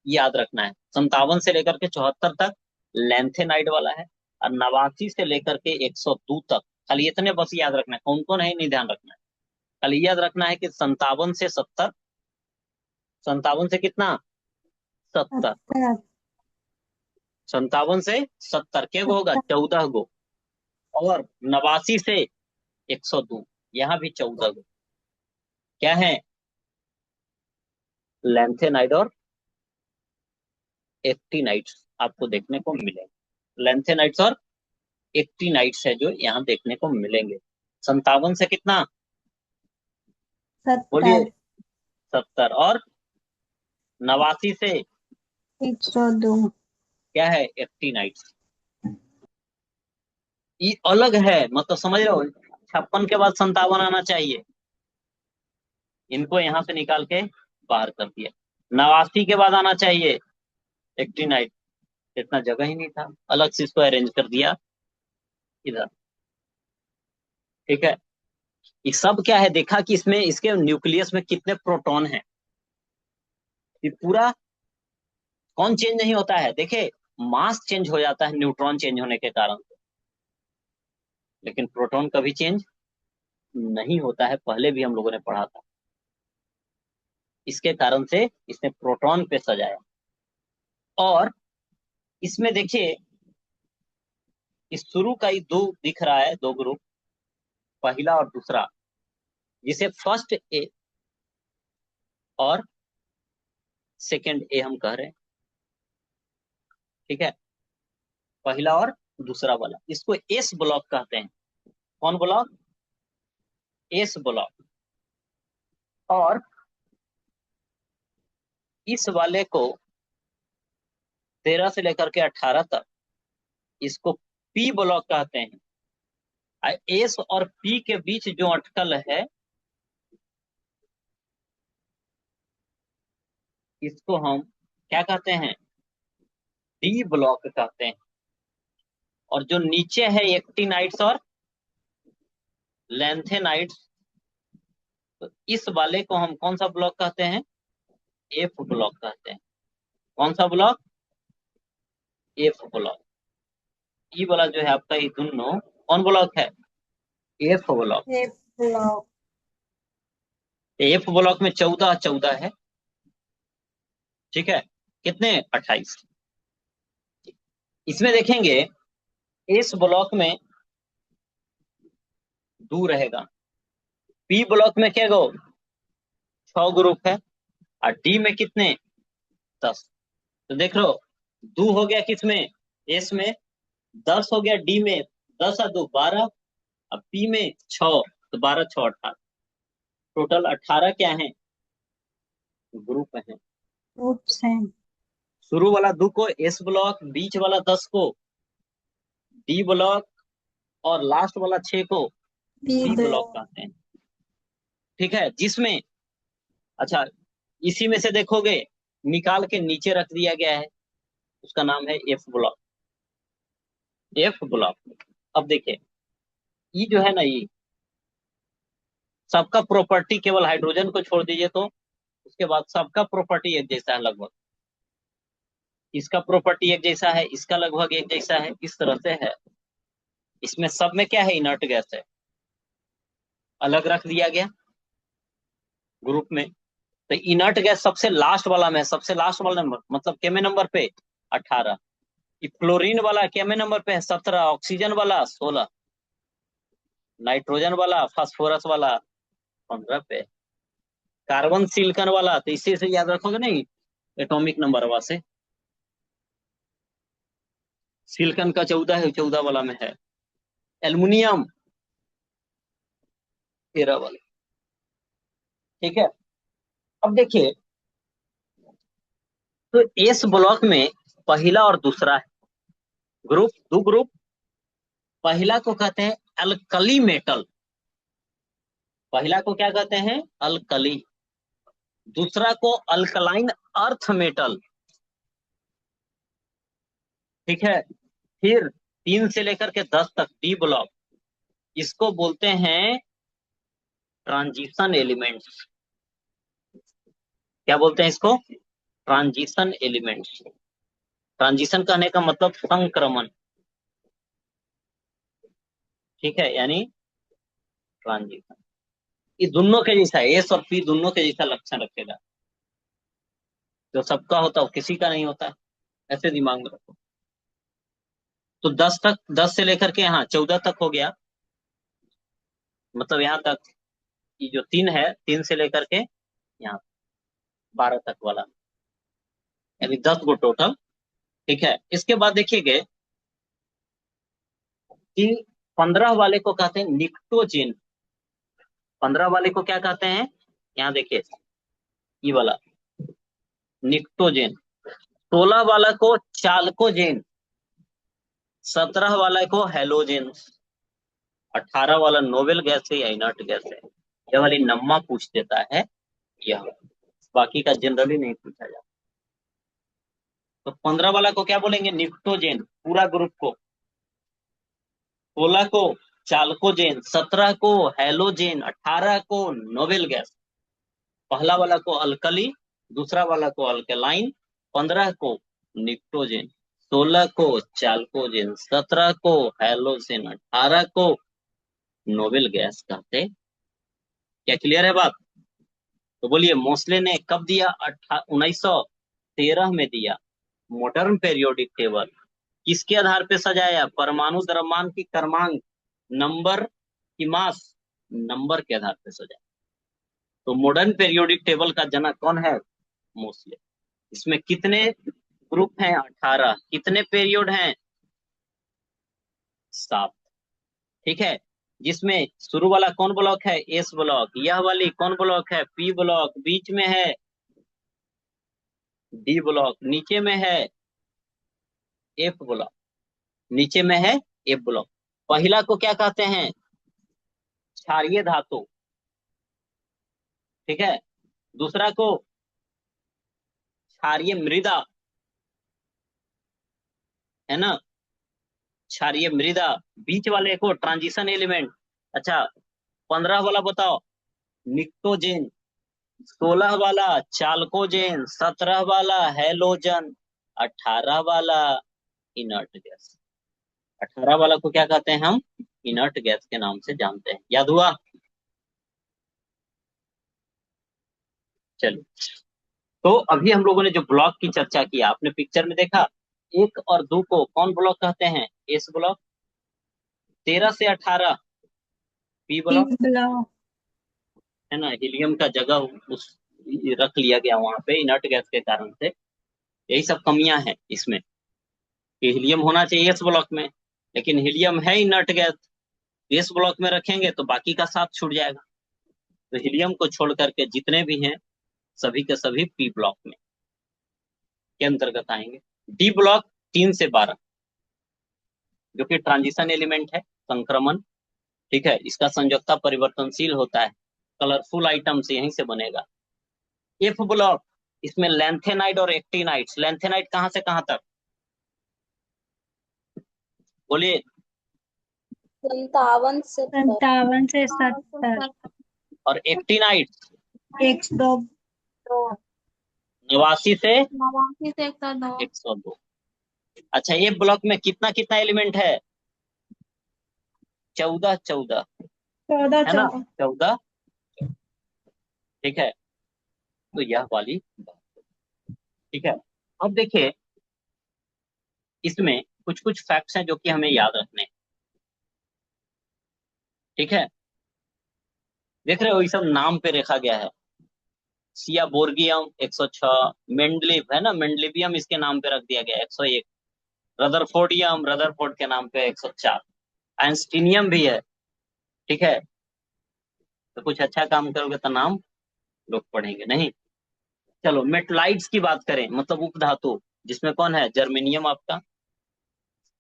याद रखना है। 57 से लेकर के 74 तक लेंथेनाइड वाला है, और 89 से लेकर के 102 तक, खाली इतने बस याद रखना है, कौन कौन है नहीं ध्यान रखना है। खाली याद रखना है कि 57 से 70, 57 से कितना? 70। 70। 57 से 70 के गो होगा? 14 गो। और 89 से 102, यहाँ भी 14 गो क्या है? लेंथेनाइड और एक्टिनाइड्स आपको देखने को मिलेंगे। लेंथेनाइड्स और एक्टिनाइड्स है जो यहाँ देखने को मिलेंगे। 57 से कितना? बोलिए। 70। 70। और 89 से 102। क्या है? एक्टिनाइड्स। ये अलग है, मतलब समझ रहे हो, 56 के बाद 57 आना चाहिए, इनको यहां से निकाल के बाहर कर दिया। 89 के बाद आना चाहिए एक्टिनाइड, इतना जगह ही नहीं था, अलग से इसको अरेंज कर दिया इधर। ठीक है, ये सब क्या है, देखा कि इसमें इसके न्यूक्लियस में कितने प्रोटॉन हैं। ये पूरा कौन चेंज नहीं होता है, देखे, मास चेंज हो जाता है न्यूट्रॉन चेंज होने के कारण से, लेकिन प्रोटॉन कभी चेंज नहीं होता है, पहले भी हम लोगों ने पढ़ा था। इसके कारण से इसने प्रोटॉन पे सजाया। और इसमें देखिए, इस शुरू का ही दो दिख रहा है, दो ग्रुप, पहला और दूसरा, जिसे फर्स्ट ए और सेकंड ए हम कह रहे हैं। ठीक है, पहला और दूसरा वाला, इसको एस ब्लॉक कहते हैं। कौन ब्लॉक? S block. और इस वाले को 13 से लेकर के 18 तक, इसको पी ब्लॉक कहते हैं। एस और पी के बीच जो अटकल है, इसको हम क्या कहते हैं? डी ब्लॉक कहते हैं। और जो नीचे है एक्टिनाइट्स और लैंथेनाइट्स, तो इस वाले को हम कौन सा ब्लॉक कहते हैं? एफ ब्लॉक कहते हैं। कौन सा ब्लॉक? F block. ई वाला जो है आपका, ये दोनों कौन ब्लॉक है? F block. ये ब्लॉक। एफ ब्लॉक में 14 14 है। ठीक है, कितने? 28। इसमें देखेंगे एस ब्लॉक में 2 रहेगा, पी ब्लॉक में क्या गो 6 ग्रुप है, और डी में कितने? 10। तो देख लो, 2 हो गया किसमें? एस में। 10 हो गया डी में। 10 और 2 12। अब पी में 6, तो 12 6 18। टोटल 18 क्या है? ग्रुप है। ग्रुप्स हैं। शुरू वाला 2 को एस ब्लॉक, बीच वाला 10 को डी ब्लॉक, और लास्ट वाला 6 को बी बी ब्लॉक ब्लॉक। कहते हैं। ठीक है, जिसमें, अच्छा, इसी में से देखोगे निकाल के नीचे रख दिया गया है, उसका नाम है एफ ब्लॉक। F block. अब देखिए, ये जो है ना, ये सबका प्रॉपर्टी, केवल हाइड्रोजन को छोड़ दीजिए तो उसके बाद सबका प्रॉपर्टी एक जैसा है लगभग। इसका प्रॉपर्टी एक जैसा है, इसका लगभग एक जैसा है, इस तरह से है। इसमें सब में क्या है? इनर्ट गैस है, अलग रख दिया गया ग्रुप में। तो इनर्ट गैस सबसे लास्ट वाला में, सबसे लास्ट वाला नंबर मतलब केमे नंबर पे? 18। फ्लोरीन वाला केमे नंबर पे है? 17। ऑक्सीजन वाला 16। नाइट्रोजन वाला, फास्फोरस वाला 15 पे। कार्बन सिलिकॉन वाला, तो इसी से याद रखोगे नहीं, एटॉमिक नंबर वहां से। सिलिकॉन का 14 है, 14 वाला में है। एल्युमिनियम 13 वाले। ठीक है, अब देखिए, तो एस ब्लॉक में पहला और दूसरा है ग्रुप, 2 ग्रुप। पहला को कहते हैं अल्कली मेटल। पहला को क्या कहते हैं? अल्कली। दूसरा को अल्कलाइन अर्थ मेटल। ठीक है, फिर 3 से लेकर के 10 तक डी ब्लॉक, इसको बोलते हैं ट्रांजिशन एलिमेंट्स। क्या बोलते हैं इसको? Transition elements. ट्रांजिशन कहने का मतलब संक्रमण। ठीक है, यानी ट्रांजिशन। ये दोनों के जैसा है, एस और पी दोनों के जैसा लक्षण रखेगा। जो सबका होता है वो किसी का नहीं होता है, ऐसे दिमाग में रखो। तो 10 तक, 10 से लेकर के यहाँ 14 तक हो गया, मतलब यहाँ तक। ये जो 3 है, 3 से लेकर के यहाँ 12 तक वाला, यानी 10 गो टोटल। ठीक है, इसके बाद देखिएगा कि 15 वाले को कहते हैं निक्टोजेन। 15 वाले को क्या कहते हैं? यहाँ देखिए, ये वाला निक्टोजेन। 16 वाला को चाल्कोजेन। 17 वाला को हेलोजेन। 18 वाला नोबेल गैस है या इनर्ट गैस है? यह वाली नम्मा पूछ देता है यह, बाकी का जनरली नहीं पूछा जाता। तो 15 वाला को क्या बोलेंगे? निक्टोजेन, पूरा ग्रुप को। 16 को चाल्कोजेन, 17 को हेलोजेन, 18 को नोबेल गैस। पहला वाला को अल्कली, दूसरा वाला को अल्कलाइन, 15 को निक्टोजेन, 16 को चाल्कोजेन, 17 को हेलोजेन, 18 को नोबेल गैस कहते। क्या क्लियर है बात? तो बोलिए, मोस्ले ने कब दिया? 1913 में दिया मॉडर्न पेरियोडिक टेबल। किसके आधार पे सजाया? परमाणु द्रव्यमान की क्रमांक, नंबर की मास, नंबर के आधार पे सजाया। तो मॉडर्न पेरियोडिक टेबल का जनक कौन है? मोस्ले। इसमें कितने ग्रुप हैं? 18। कितने पीरियड हैं? 7। ठीक है, जिसमें शुरू वाला कौन ब्लॉक है? S block. यह वाली कौन ब्लॉक है? P block. बीच में है डी ब्लॉक। नीचे में है एफ ब्लॉक। नीचे में है एफ ब्लॉक। पहला को क्या कहते हैं? क्षारीय धातु। ठीक है, दूसरा को क्षारीय मृदा, है ना, क्षारीय मृदा। बीच वाले को ट्रांजिशन एलिमेंट। अच्छा, 15 वाला बताओ, निक्टोजेन। 16 वाला चाल्कोजेन। 17 वाला हेलोजन। 18 वाला इनर्ट गैस। 18 वाला को क्या कहते हैं हम? इनर्ट गैस के नाम से जानते हैं। याद हुआ? चलो, तो अभी हम लोगों ने जो ब्लॉक की चर्चा की, आपने पिक्चर में देखा, 1 और 2 को कौन ब्लॉक कहते हैं? S block. 13 से 18 पी पी ब्लॉक, ब्लॉक। है ना। हीलियम का जगह उस रख लिया गया वहां पे इनर्ट गैस के कारण से। यही सब कमियां हैं इसमें कि हीलियम होना चाहिए एस ब्लॉक में, लेकिन हीलियम है इनर्ट गैस। एस ब्लॉक में रखेंगे तो बाकी का साथ छूट जाएगा। तो हीलियम को छोड़ करके जितने भी हैं सभी के सभी पी ब्लॉक में के अंतर्गत आएंगे। डी ब्लॉक 3 से 12, जो कि ट्रांजिशन एलिमेंट है, संक्रमण। ठीक है, इसका संयोजकता परिवर्तनशील होता है। कलरफुल आइटम से यहीं से बनेगा। एफ ब्लॉक, इसमें लैंथेनाइड और एक्टिनाइड। लैंथेनाइड कहां से कहां तक? बोलिए। 57 से 70। 57 से 70। और एक्टिनाइड 102। 89 से 89 से 102। 102। अच्छा, ये ब्लॉक में कितना कितना एलिमेंट है? 14 14, 14 है ना, 14। 14। ठीक है, तो यह वाली बात। ठीक है, अब देखिए, इसमें कुछ कुछ फैक्ट्स हैं जो कि हमें याद रखने हैं। ठीक है, देख रहे हो, ये सब नाम पे रखा गया है। सियाबोर्गियम 106, मेंडलीव, है ना, मेंडलिवियम इसके नाम पे रख दिया गया 101। रदरफोर्डियम रदरफोर्ड के नाम पे 104। आइंस्टीनियम भी है। ठीक है, तो कुछ अच्छा काम करोगे तो नाम लोग पढ़ेंगे नहीं। चलो, मेटलाइट्स की बात करें, मतलब उपधातु, जिसमें कौन है? जर्मेनियम आपका,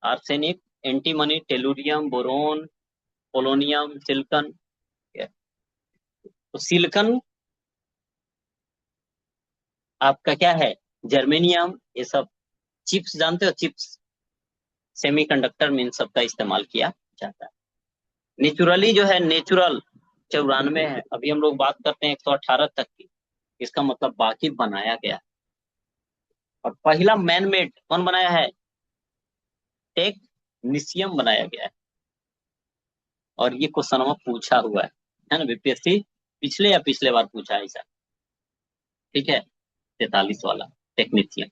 arsenic, antimony, tellurium, boron, polonium, silicon. तो सिलिकन आपका क्या है? जर्मेनियम। ये सब चिप्स जानते हो? चिप्स, सेमीकंडक्टर में इन सब का इस्तेमाल किया जाता है। नेचुरली जो है, नेचुरल 94 है। अभी हम लोग बात करते हैं 118 तक की। इसका मतलब बाकी बनाया गया है। और पहला मैनमेड कौन बनाया है? टेक्नीशियम बनाया गया है। और ये क्वेश्चन में पूछा हुआ है ना, बीपीएससी पिछले या पिछले बार पूछा है ऐसा। ठीक है, 43 वाला टेक्नीशियम,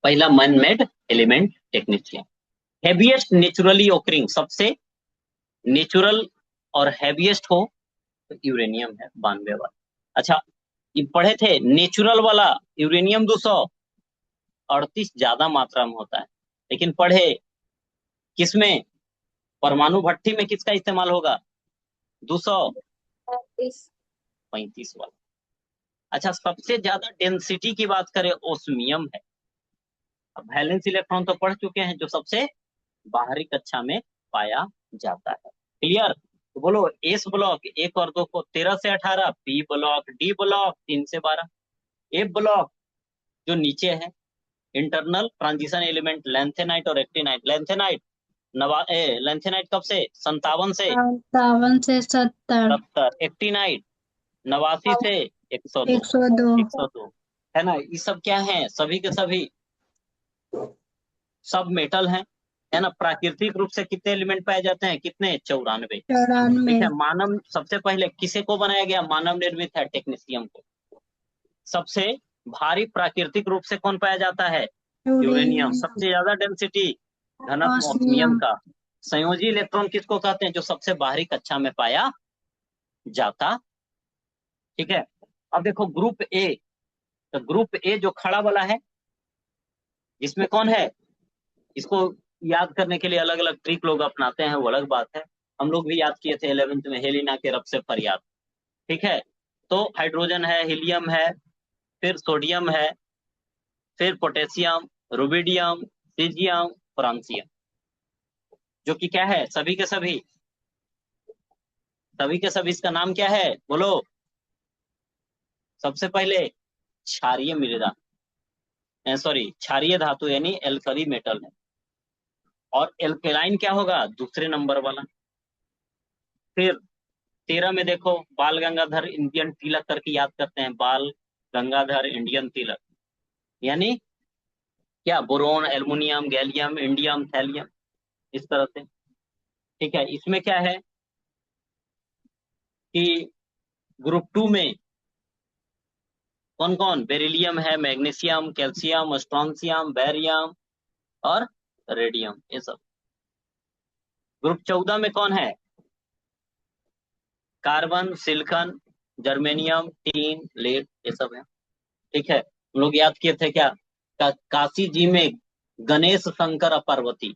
पहला manmade element technetium. Heaviest naturally occurring, सबसे नेचुरल और हैवीएस्ट हो तो यूरेनियम है, 92 वाला। अच्छा, ये पढ़े थे नेचुरल वाला यूरेनियम 238 ज्यादा मात्रा में होता है, लेकिन पढ़े किसमें? परमाणु भट्टी में किसका इस्तेमाल होगा? 235 वाला। अच्छा, सबसे ज्यादा डेंसिटी की बात करें, ओस्मियम है। अब वैलेंस इलेक्ट्रॉन तो पढ़ चुके हैं, जो सबसे बाहरी कक्षा में पाया जाता है। क्लियर? तो बोलो, एस ब्लॉक 1 और 2 को 13 से 18, पी ब्लॉक, डी ब्लॉक 3 से 12, एफ ब्लॉक जो नीचे है, इंटरनल ट्रांजिशन एलिमेंट लैंथेनाइट और एक्टिनाइट। लैंथेनाइट कब से? 57 से 57 से 70। 70। एक्टिनाइट 89 से 102। 102। 102, है ना। ये सब क्या है? सभी के सभी सब मेटल हैं, है ना। प्राकृतिक रूप से कितने एलिमेंट पाए जाते हैं? कितने? 94। 94। ठीक है, मानव सबसे पहले किसे को बनाया गया? मानव निर्मित है, टेक्नीशियम को। सबसे भारी प्राकृतिक रूप से कौन पाया जाता है? यूरेनियम। यूरेनियम। सबसे ज्यादा डेंसिटी घनत्व ऑस्मियम ऑस्मियम। का। संयोजी इलेक्ट्रॉन किसको कहते हैं? जो सबसे बाहरी कक्षा में पाया जाता। ठीक है, अब देखो ग्रुप ए। तो ग्रुप ए जो खड़ा वाला है, इसमें कौन है? इसको याद करने के लिए अलग अलग ट्रिक लोग अपनाते हैं, वो अलग बात है। हम लोग भी याद किए थे 11th में, हेलिना के रब से फरियाद। ठीक है, तो हाइड्रोजन है, हीलियम है, फिर सोडियम है, फिर पोटेशियम, रुबिडियम, सीजियम, फ्रांसियम, जो कि क्या है, सभी के सभी, सभी के सभी इसका नाम क्या है बोलो। सबसे पहले क्षारीय मृदा, सॉरी क्षारीय धातु यानी एल्कली मेटल है। और एल्केलाइन क्या होगा, दूसरे नंबर वाला। फिर 13 में देखो, बाल गंगाधर इंडियन तिलक करके याद करते हैं, बाल गंगाधर इंडियन तिलक, यानी क्या, boron, aluminium, gallium, indium, thallium, इस तरह से। ठीक है, इसमें क्या है कि ग्रुप 2 में कौन कौन, बेरिलियम है, मैग्नीशियम, कैल्शियम, स्ट्रॉन्सियम, बैरियम और रेडियम, ये सब। ग्रुप 14 में कौन है, carbon, silicon, germanium, tin, lead, ये सब है। ठीक है, हम लोग याद किए थे क्या, काशी जी में गणेश शंकर पार्वती।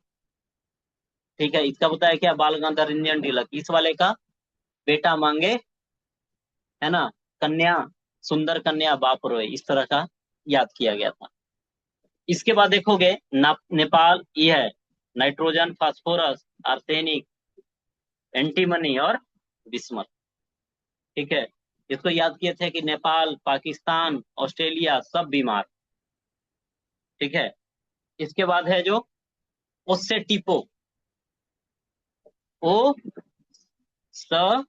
ठीक है, इसका बताया क्या, बाल गंगाधर इंडियन तिलक, इस वाले का बेटा मांगे, है ना, कन्या, सुंदर कन्या बाप रोए, इस तरह का याद किया गया था। इसके बाद देखोगे नेपाल, ये है नाइट्रोजन, फास्फोरस, आर्सेनिक, एंटीमनी और बिस्मथ। ठीक है, इसको याद किए थे कि नेपाल, पाकिस्तान, ऑस्ट्रेलिया सब बीमार। ठीक है, इसके बाद है जो उससे टिपो, ओ स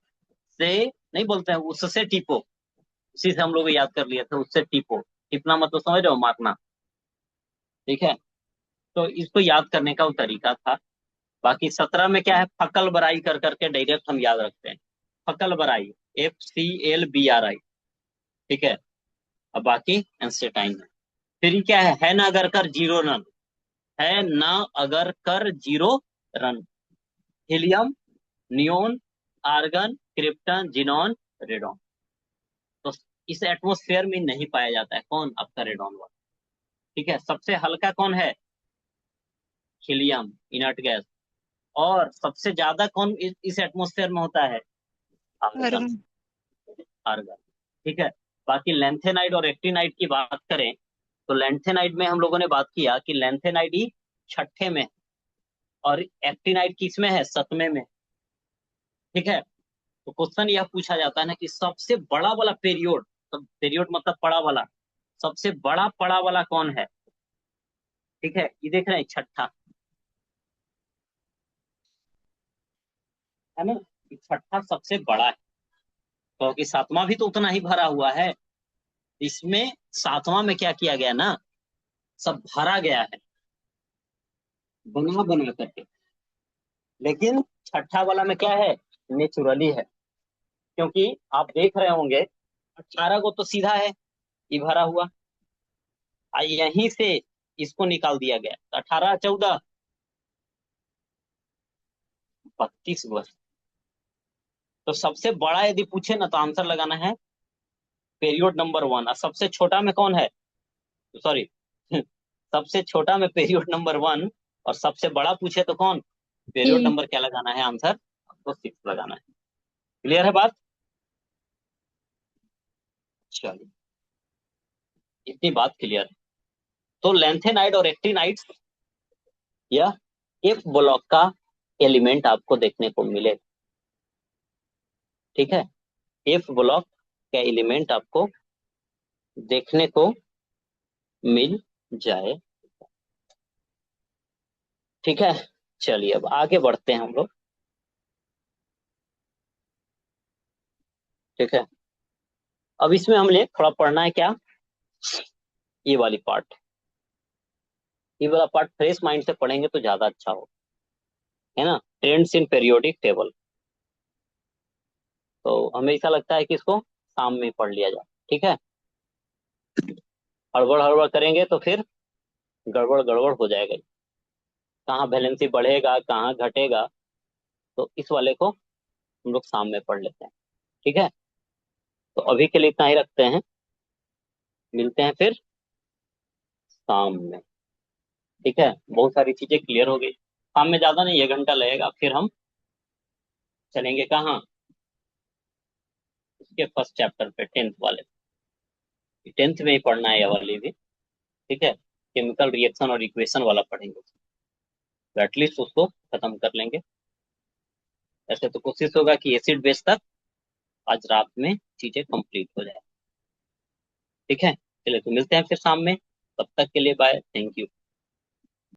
से नहीं बोलते हैं, उससे टिपो, उसी से हम लोग याद कर लिए थे, उससे टिपो, टिपना मतलब समझ रहे हो, मारना। ठीक है, तो इसको याद करने का वो तरीका था। बाकी 17 में क्या है, फकल बराई कर करके डायरेक्ट हम याद रखते हैं, फकल बराई, FCLBRI। ठीक है, अब बाकी एंस्टेटाइन है। फिर ये क्या है ना अगर कर जीरो रन, है ना अगर कर जीरो रन, helium, neon, argon, krypton, xenon, radon. तो इस एटमॉस्फेयर में नहीं पाया जाता है, कौन, आपका रेडॉन वाला। ठीक है, सबसे हल्का कौन है, हीलियम, इनर्ट गैस। और सबसे ज्यादा कौन इस एटमॉस्फेयर में होता है, आर्गन, अर्गन। आर्गन। ठीक है, बाकी लेंथेनाइड और एक्टिनाइड की बात करें, तो लेंथेनाइड में हम लोगों ने बात किया कि लेंथेनाइड ही छठे में है, और एक्टिनाइड किस में है, 7वें में। ठीक है, तो क्वेश्चन यह पूछा जाता है ना कि सबसे बड़ा वाला पीरियड, तो पीरियड मतलब पड़ा वाला, सबसे बड़ा पड़ा वाला कौन है। ठीक है, ये देख रहे हैं, छठा है ना, ये छठा सबसे बड़ा है, क्योंकि 7वां भी तो उतना ही भरा हुआ है। इसमें 7वां में क्या किया गया ना, सब भरा गया है, बना बना करके। लेकिन छठा वाला में क्या है, नेचुरली है, क्योंकि आप देख रहे होंगे 18 को तो सीधा है, ये भरा हुआ, यहीं से इसको निकाल दिया गया, 18, 14, 32 वर्ष। तो सबसे बड़ा यदि पूछे ना, तो आंसर लगाना है पीरियड नंबर 1, और सबसे छोटा में कौन है, सॉरी सबसे छोटा में पीरियड नंबर 1, और सबसे बड़ा पूछे तो कौन, पीरियड ए नंबर क्या लगाना है, आंसर आपको 6 लगाना है। क्लियर है बात, चलिए, इतनी बात क्लियर है। तो लेंथेनाइड और एक्टिनाइड, यह एफ ब्लॉक का एलिमेंट आपको देखने को मिले। ठीक है, एफ ब्लॉक का एलिमेंट आपको देखने को मिल जाए। ठीक है, चलिए अब आगे बढ़ते हैं हम लोग। ठीक है, अब इसमें हमने थोड़ा पढ़ना है क्या, ये वाली पार्ट, ये वाला पार्ट फ्रेश माइंड से पढ़ेंगे तो ज्यादा अच्छा हो, है ना, ट्रेंड्स इन पीरियोडिक टेबल। तो हमें ऐसा लगता है कि इसको शाम में पढ़ लिया जाए। ठीक है, हड़बड़ हड़बड़ करेंगे तो फिर गड़बड़ गड़बड़ हो जाएगा, कहाँ वैलेंसी बढ़ेगा कहाँ घटेगा, तो इस वाले को हम लोग शाम में पढ़ लेते हैं। ठीक है, तो अभी के लिए इतना ही रखते हैं, मिलते हैं फिर शाम में। ठीक है, बहुत सारी चीजें क्लियर हो गई। शाम में ज्यादा नहीं, 1 घंटा लगेगा, फिर हम चलेंगे कहाँ, उसके फर्स्ट चैप्टर पे, 10th वाले। 10th में ही पढ़ना है ये वाली भी, ठीक है। केमिकल रिएक्शन और इक्वेशन वाला पढ़ेंगे, तो एटलीस्ट उसको खत्म कर लेंगे। ऐसे तो कोशिश होगा कि एसिड बेस तक आज रात में चीजें कंप्लीट हो जाए, ठीक है। चलिए, तो मिलते हैं फिर शाम में, तब तक के लिए बाय, थैंक यू।